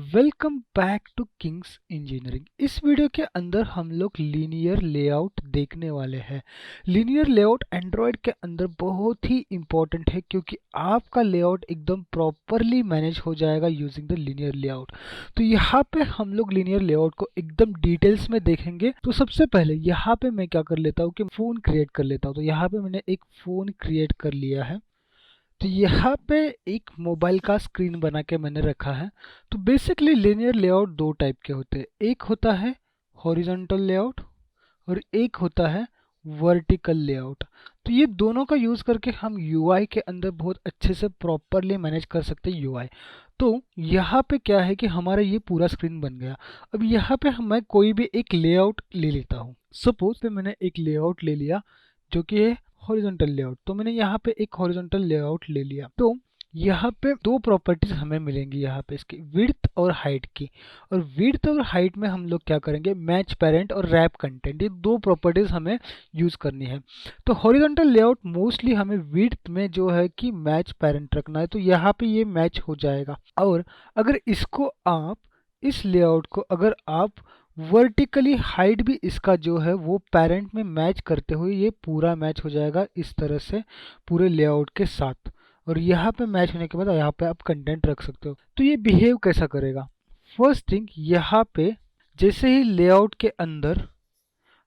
Welcome back to Kings engineering. इस video के अंदर हम लोग लीनियर लेआउट देखने वाले हैं। लीनियर लेआउट एंड्रॉयड के अंदर बहुत ही इंपॉर्टेंट है क्योंकि आपका लेआउट एकदम प्रॉपरली मैनेज हो जाएगा यूजिंग द लीनियर लेआउट। तो यहाँ पे हम लोग लीनियर लेआउट को एकदम डिटेल्स में देखेंगे। तो सबसे पहले यहाँ पे मैं क्या कर लेता हूँ कि फोन क्रिएट कर लेता हूँ। तो यहाँ पे मैंने एक फोन क्रिएट कर लिया है। तो यहाँ पे एक मोबाइल का स्क्रीन बना के मैंने रखा है। तो बेसिकली लीनियर लेआउट दो टाइप के होते हैं, एक होता है हॉरिजॉन्टल लेआउट और एक होता है वर्टिकल लेआउट। तो ये दोनों का यूज़ करके हम यूआई के अंदर बहुत अच्छे से प्रॉपरली मैनेज कर सकते हैं यूआई। तो यहाँ पे क्या है कि हमारा ये पूरा स्क्रीन बन गया। अब यहाँ पे मैं कोई भी एक लेआउट ले लेता हूँ। सपोज पे मैंने एक लेआउट ले लिया जो कि है हॉरिजॉन्टल लेआउट। तो मैंने यहाँ पे एक हॉरिजॉन्टल लेआउट ले लिया। तो यहाँ पे दो प्रॉपर्टीज हमें मिलेंगी यहाँ पे इसकी, विड्थ और हाइट की। और विड्थ और हाइट में हम लोग क्या करेंगे, मैच पेरेंट और रैप कंटेंट, ये दो प्रॉपर्टीज हमें यूज करनी है। तो हॉरिजॉन्टल लेआउट मोस्टली हमें विड्थ में जो है कि मैच पेरेंट रखना है, तो यहाँ पे ये मैच हो जाएगा। और अगर इसको आप इस लेआउट को अगर आप वर्टिकली हाइट भी इसका जो है वो पेरेंट में मैच करते हुए ये पूरा मैच हो जाएगा इस तरह से पूरे लेआउट के साथ। और यहाँ पे मैच होने के बाद यहाँ पे आप कंटेंट रख सकते हो। तो ये बिहेव कैसा करेगा, फर्स्ट थिंग यहाँ पे जैसे ही लेआउट के अंदर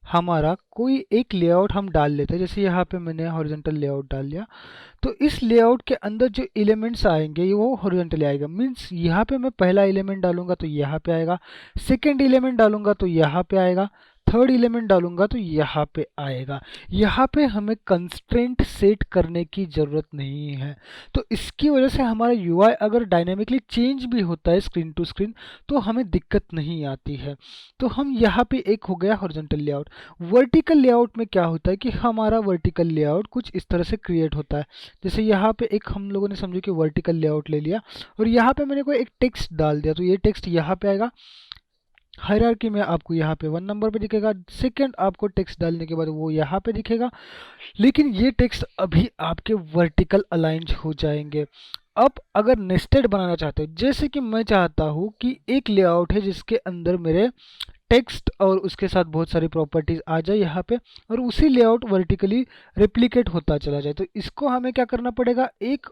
हमारा कोई एक लेआउट हम डाल लेते हैं, जैसे यहाँ पे मैंने हॉरिजॉन्टल लेआउट डाल लिया। तो इस लेआउट के अंदर जो एलिमेंट्स आएंगे वो हॉरिजॉन्टली आएगा। मीन्स यहाँ पे मैं पहला एलिमेंट डालूंगा तो यहाँ पे आएगा, सेकेंड एलिमेंट डालूंगा तो यहाँ पे आएगा, थर्ड एलिमेंट डालूंगा तो यहाँ पे आएगा। यहाँ पे हमें कंस्ट्रेंट सेट करने की ज़रूरत नहीं है। तो इसकी वजह से हमारा यूआई अगर डायनेमिकली चेंज भी होता है स्क्रीन टू स्क्रीन तो हमें दिक्कत नहीं आती है। तो हम यहाँ पे एक हो गया हॉरिजॉन्टल लेआउट। वर्टिकल लेआउट में क्या होता है कि हमारा वर्टिकल लेआउट कुछ इस तरह से क्रिएट होता है। जैसे यहाँ पे एक हम लोगों ने समझो कि वर्टिकल लेआउट ले लिया और यहाँ पे मैंने कोई एक टेक्स्ट डाल दिया, तो ये टेक्स्ट यहाँ पे आएगा। हायरार्की में आपको यहाँ पे 1 नंबर पे दिखेगा, सेकंड आपको टेक्स्ट डालने के बाद वो यहाँ पे दिखेगा। लेकिन ये टेक्स्ट अभी आपके वर्टिकल अलाइंड हो जाएंगे। अब अगर नेस्टेड बनाना चाहते हो, जैसे कि मैं चाहता हूँ कि एक लेआउट है जिसके अंदर मेरे टेक्स्ट और उसके साथ बहुत सारी प्रॉपर्टीज आ जाए यहाँ पे और उसी लेआउट वर्टिकली रेप्लिकेट होता चला जाए, तो इसको हमें क्या करना पड़ेगा, एक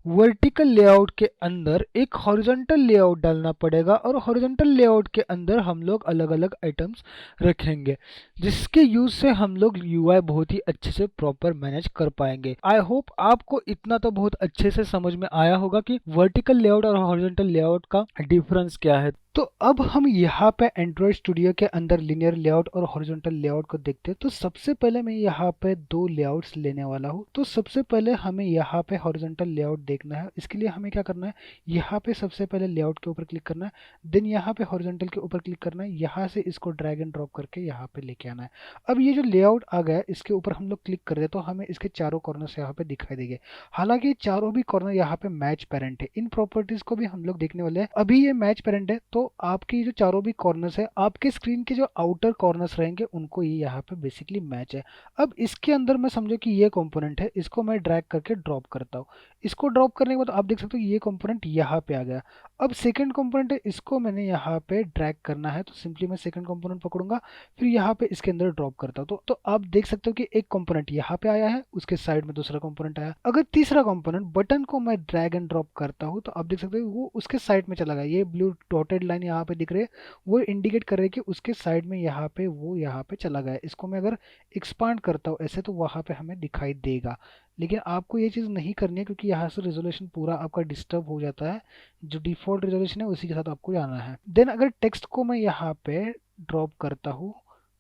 वर्टिकल लेआउट के अंदर एक हॉरिजॉन्टल लेआउट डालना पड़ेगा और हॉरिजॉन्टल लेआउट के अंदर हम लोग अलग अलग आइटम्स रखेंगे जिसके यूज से हम लोग यूआई बहुत ही अच्छे से प्रॉपर मैनेज कर पाएंगे। आई होप आपको इतना तो बहुत अच्छे से समझ में आया होगा कि वर्टिकल लेआउट और हॉरिजॉन्टल लेआउट का डिफरेंस क्या है। तो अब हम यहाँ पे एंड्रॉयड स्टूडियो के अंदर लिनियर लेआउट और हॉरिजॉन्टल लेआउट को देखते हैं। तो सबसे पहले मैं यहाँ पे दो लेआउट्स लेने वाला हूँ। तो सबसे पहले हमें यहाँ पे हॉरिजॉन्टल लेआउट देखना है। इसके लिए हमें क्या करना है, यहाँ पे सबसे पहले लेआउट के ऊपर क्लिक करना है, देन यहाँ पे हॉरिजॉन्टल के ऊपर क्लिक करना है, यहाँ से इसको ड्रैग एंड ड्रॉप करके यहाँ पे लेके आना है। अब ये जो लेआउट आ गया इसके ऊपर हम लोग क्लिक कर दे तो हमें इसके चारों कॉर्नर यहाँ पे दिखाई देंगे। हालांकि चारों भी कॉर्नर यहाँ पे मैच पेरेंट है। इन प्रॉपर्टीज को भी हम लोग देखने वाले हैं। अभी ये मैच पेरेंट है तो आपकी जो चारों भी कॉर्नर्स है, आपके स्क्रीन के जो आउटर कॉर्नर्स रहेंगे उनको ये यहाँ पे बेसिकली मैच है। अब इसके अंदर मैं समझो कि ये कंपोनेंट है, इसको मैं ड्रैग करके ड्रॉप करता हूँ। इसको ड्रॉप करने के बाद आप देख सकते हो ये कंपोनेंट यहाँ पे आ गया। अब सेकंड कंपोनेंट है, इसको मैंने यहाँ पे ड्रैग करना है, तो सिंपली मैं सेकंड कंपोनेंट पकड़ूंगा, फिर यहाँ पे इसके अंदर ड्रॉप करता हूँ। तो आप देख सकते हो कि एक कंपोनेंट यहाँ पे आया है, उसके साइड में दूसरा कंपोनेंट आया। अगर तीसरा कंपोनेंट बटन को मैं ड्रैग एंड ड्रॉप करता हूँ तो आप देख सकते हो वो उसके साइड में चला गया। ये ब्लू डॉटेड लाइन यहाँ पे दिख रही है, वो इंडिकेट कर रही है कि उसके साइड में यहाँ पे वो यहाँ पे चला गया। इसको मैं अगर एक्सपांड करता हूँ ऐसे तो वहाँ पे हमें दिखाई देगा। लेकिन आपको ये चीज़ नहीं करनी है क्योंकि यहाँ से रेजोल्यूशन पूरा आपका डिस्टर्ब हो जाता है। जो डिफॉल्ट रेजोल्यूशन है उसी के साथ आपको जाना है। देन अगर टेक्स्ट को मैं यहाँ पे ड्रॉप करता हूँ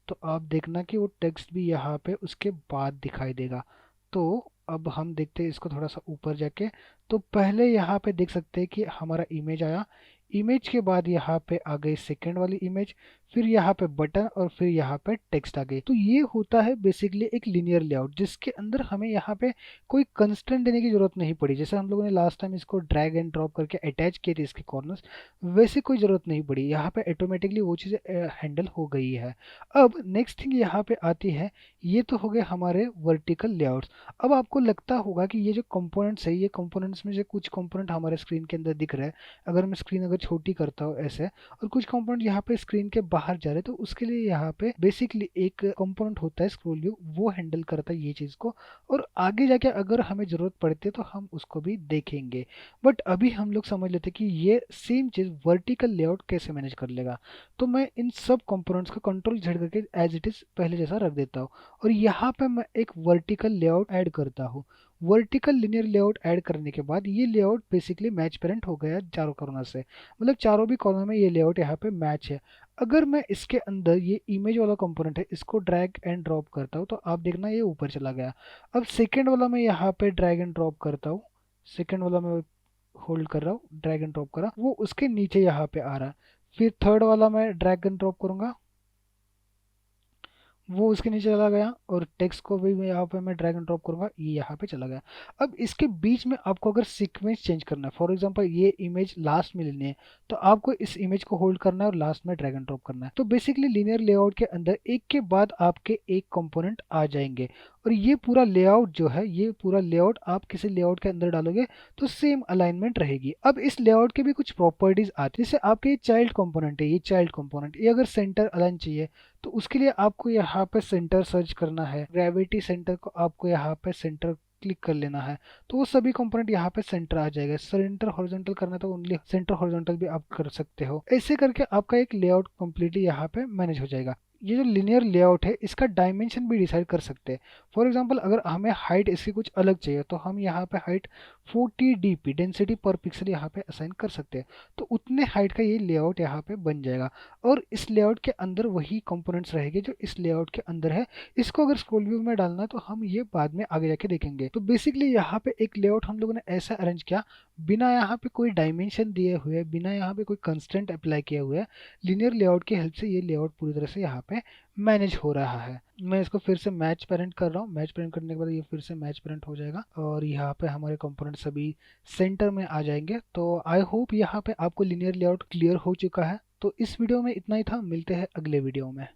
तो आप देखना कि वो टेक्स्ट भी यहाँ पे उसके बाद दिखाई देगा। तो अब हम देखते हैं इसको थोड़ा सा ऊपर जाके। तो पहले यहाँ पे देख सकते हैं कि हमारा इमेज आया, इमेज के बाद यहाँ पे आ गई सेकेंड वाली इमेज, फिर यहाँ पे बटन और फिर यहाँ पे टेक्स्ट आ गई। तो ये होता है बेसिकली एक लिनियर लेआउट जिसके अंदर हमें यहाँ पे कोई कंस्ट्रेंट देने की जरूरत नहीं पड़ी। जैसे हम लोगों ने लास्ट टाइम इसको ड्रैग एंड ड्रॉप करके अटैच किए थे इसके कॉर्नर्स, वैसे कोई ज़रूरत नहीं पड़ी। यहाँ पे ऑटोमेटिकली वो चीज़ें हैंडल हो गई है। अब नेक्स्ट थिंग यहाँ पे आती है, ये तो हो गए हमारे वर्टिकल लेआउट्स। अब आपको लगता होगा कि ये जो कंपोनेंट्स है, ये कंपोनेंट्स में से कुछ कंपोनेंट हमारे स्क्रीन के अंदर दिख रहा है। अगर मैं स्क्रीन अगर छोटी करता हूँ ऐसे, और कुछ कंपोनेंट यहाँ पे स्क्रीन के बाहर जा रहे हैं, तो उसके लिए यहाँ पे बेसिकली एक कंपोनेंट होता है स्क्रोल व्यू, वो हैंडल करता है ये चीज़ को। और आगे जाके अगर हमें ज़रूरत पड़ती है तो हम उसको भी देखेंगे। बट अभी हम लोग समझ लेते हैं कि ये सेम चीज़ वर्टिकल लेआउट कैसे मैनेज कर लेगा। तो मैं इन सब कंपोनेंट्स को कंट्रोल जेड करके एज इट इज़ पहले जैसा रख देता हूँ, और यहाँ पे मैं एक वर्टिकल लेआउट ऐड करता हूँ। वर्टिकल लिनियर लेआउट ऐड करने के बाद ये लेआउट बेसिकली मैच पेरेंट हो गया चारों कॉर्नर से, मतलब चारों भी कॉर्नर में ये लेआउट यहाँ पे मैच है। अगर मैं इसके अंदर ये इमेज वाला कंपोनेंट है इसको ड्रैग एंड ड्रॉप करता हूँ तो आप देखना ये ऊपर चला गया। अब सेकेंड वाला मैं यहाँ पे ड्रैग एंड ड्रॉप करता हूँ, सेकेंड वाला मैं होल्ड कर रहा हूँ, ड्रैग एंड ड्रॉप करा, वो उसके नीचे यहाँ पे आ रहा है। फिर थर्ड वाला मैं ड्रैग एंड ड्रॉप करूंगा, वो उसके नीचे चला गया, और टेक्स्ट को भी मैं यहाँ पे मैं ड्रैग एंड ड्रॉप करूंगा, ये यहाँ पे चला गया। अब इसके बीच में आपको अगर सीक्वेंस चेंज करना है, फॉर एग्जांपल ये इमेज लास्ट में लेनी है, तो आपको इस इमेज को होल्ड करना है और लास्ट में ड्रैग एंड ड्रॉप करना है। तो बेसिकली लीनियर लेआउट के अंदर एक के बाद आपके एक कंपोनेंट आ जाएंगे, और ये पूरा लेआउट जो है, ये पूरा लेआउट आप किसी लेआउट के अंदर डालोगे तो सेम अलाइनमेंट रहेगी। अब इस लेआउट के भी कुछ प्रॉपर्टीज आती है, जैसे आपके ये चाइल्ड कंपोनेंट है, ये चाइल्ड कंपोनेंट, ये अगर सेंटर अलाइन चाहिए तो उसके लिए आपको यहाँ पे सेंटर सर्च करना है, ग्रेविटी सेंटर को आपको यहाँ पे सेंटर क्लिक कर लेना है, तो वो सभी कंपोनेंट यहाँ पे सेंटर आ जाएगा। सेंटर हॉरिजॉन्टल करना है तो ओनली सेंटर हॉरिजॉन्टल भी आप कर सकते हो। ऐसे करके आपका एक लेआउट कंप्लीटली यहाँ पे मैनेज हो जाएगा। ये जो लिनियर लेआउट है इसका डायमेंशन भी डिसाइड कर सकते हैं। फॉर एग्जांपल अगर हमें हाइट इसकी कुछ अलग चाहिए तो हम यहाँ पे हाइट 40 डीपी डेंसिटी पर पिक्सल यहाँ पे असाइन कर सकते हैं, तो उतने हाइट का ये लेआउट यहाँ पे बन जाएगा। और इस लेआउट के अंदर वही कंपोनेंट्स रहेंगे जो इस लेआउट के अंदर है। इसको अगर स्क्रॉल व्यू में डालना है तो हम ये बाद में आगे जाके देखेंगे। तो बेसिकली यहाँ पे एक लेआउट हम लोगों ने ऐसा अरेंज किया, बिना यहाँ पे कोई डायमेंशन दिए हुए, बिना यहाँ पे कोई कंस्ट्रेंट अप्लाई किए हुए, लिनियर लेआउट की हेल्प से ये लेआउट पूरी तरह से यहाँ पे मैनेज हो रहा है। मैं इसको फिर से मैच पेरेंट कर रहा हूँ, मैच पेरेंट करने के बाद ये फिर से मैच पेरेंट हो जाएगा, और यहाँ पे हमारे कंपोनेंट सभी सेंटर में आ जाएंगे। तो आई होप यहाँ पे आपको लिनियर लेआउट क्लियर हो चुका है। तो इस वीडियो में इतना ही था, मिलते हैं अगले वीडियो में।